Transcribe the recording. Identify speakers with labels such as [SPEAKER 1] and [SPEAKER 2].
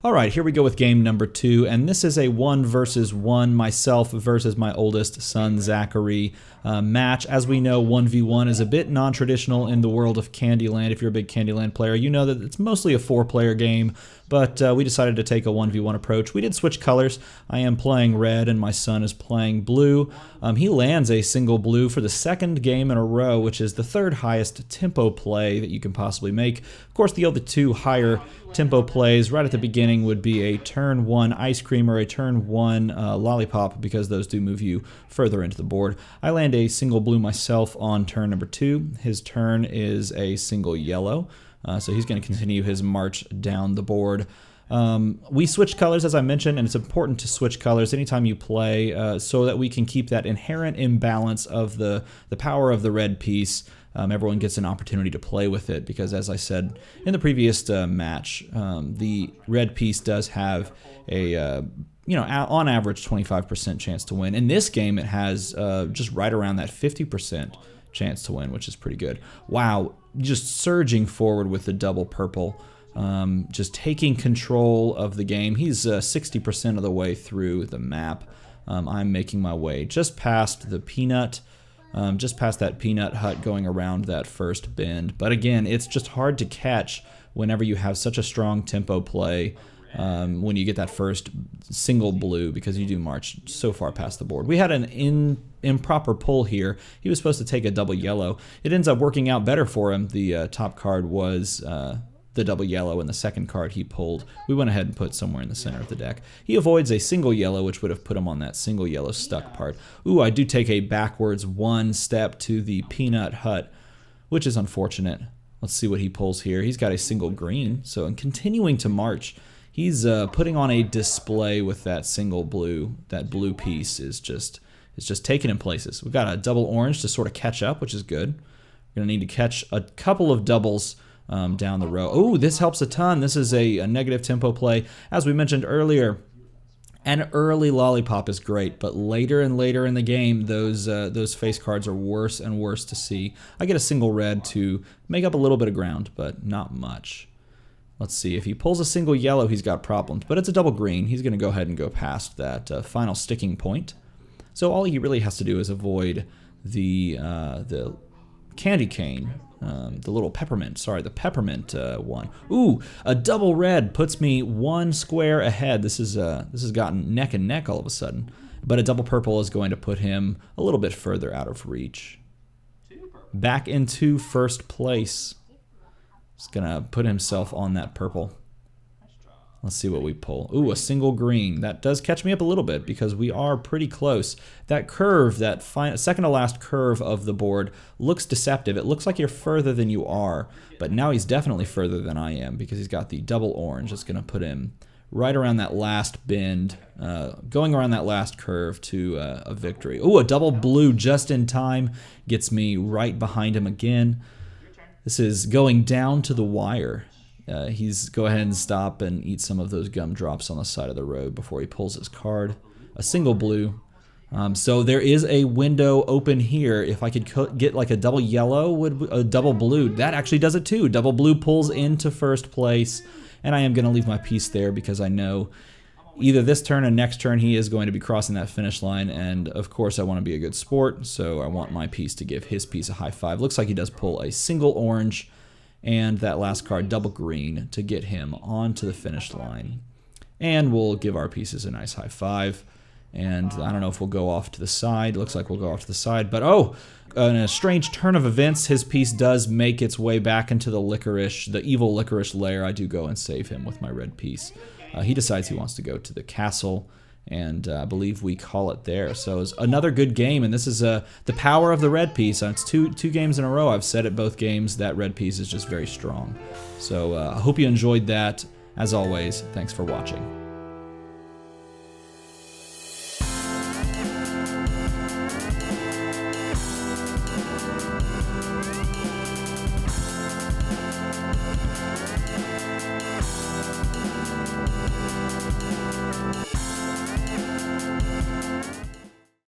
[SPEAKER 1] All right, here we go with game number 2, and this is a 1 versus 1, myself versus my oldest son, Zachary, match. As we know, 1v1 is a bit non-traditional in the world of Candyland. If you're a big Candyland player, you know that it's mostly a 4-player game, but we decided to take a 1v1 approach. We did switch colors. I am playing red, and my son is playing blue. He lands a single blue for the second game in a row, which is the third highest tempo play that you can possibly make. Of course, the other two higher tempo plays right at the beginning would be a turn 1 ice cream or a turn 1 lollipop, because those do move you further into the board. I land a single blue myself on turn number 2. His turn is a single yellow, so he's going to continue his march down the board. We switch colors, as I mentioned, and it's important to switch colors anytime you play so that we can keep that inherent imbalance of the power of the red piece. Everyone gets an opportunity to play with it because, as I said in the previous match, the red piece does have a on average 25% chance to win. In this game, it has just right around that 50% chance to win, which is pretty good. Wow, just surging forward with the double purple, just taking control of the game. He's 60% of the way through the map. I'm making my way just past the peanut. Just past that peanut hut, going around that first bend. But again, it's just hard to catch whenever you have such a strong tempo play when you get that first single blue, because you do march so far past the board. We had an improper pull here. He was supposed to take a double yellow. It ends up working out better for him. The top card was the double yellow, and the second card he pulled, we went ahead and put somewhere in the center of the deck. He avoids a single yellow, which would have put him on that single yellow stuck part. Ooh, I do take a backwards 1 step to the peanut hut, which is unfortunate. Let's see what he pulls here. He's got a single green, so in continuing to march, he's putting on a display with that single blue. That blue piece is just taking him places. We've got a double orange to sort of catch up, which is good. We're going to need to catch a couple of doubles down the row. Oh, this helps a ton. This is a negative tempo play. As we mentioned earlier, an early lollipop is great, but later and later in the game, those face cards are worse and worse to see. I get a single red to make up a little bit of ground, but not much. Let's see. If he pulls a single yellow, he's got problems, but it's a double green. He's going to go ahead and go past that final sticking point. So all he really has to do is avoid the candy cane. The little peppermint, the peppermint one. Ooh, a double red puts me 1 square ahead. This has gotten neck and neck all of a sudden. But a double purple is going to put him a little bit further out of reach. Back into first place. He's gonna put himself on that purple. Let's see what we pull. Ooh, a single green. That does catch me up a little bit because we are pretty close. That curve, that second to last curve of the board looks deceptive. It looks like you're further than you are, but now he's definitely further than I am because he's got the double orange. It's going to put him right around that last bend, going around that last curve to a victory. Ooh, a double blue just in time gets me right behind him again. This is going down to the wire. He's go ahead and stop and eat some of those gumdrops on the side of the road before he pulls his card. A single blue. So there is a window open here. If I could get like a double yellow, a double blue, that actually does it too. Double blue pulls into first place, and I am going to leave my piece there because I know either this turn or next turn he is going to be crossing that finish line, and of course I want to be a good sport, so I want my piece to give his piece a high five. Looks like he does pull a single orange and that last card, double green, to get him onto the finish line. And we'll give our pieces a nice high five. And I don't know if we'll go off to the side. Looks like we'll go off to the side. But oh, in a strange turn of events, his piece does make its way back into the evil licorice lair. I do go and save him with my red piece. He decides he wants to go to the castle, and I believe we call it there. So it's another good game, and this is the power of the red piece. It's two games in a row. I've said it both games, that red piece is just very strong. So I hope you enjoyed that. As always, thanks for watching.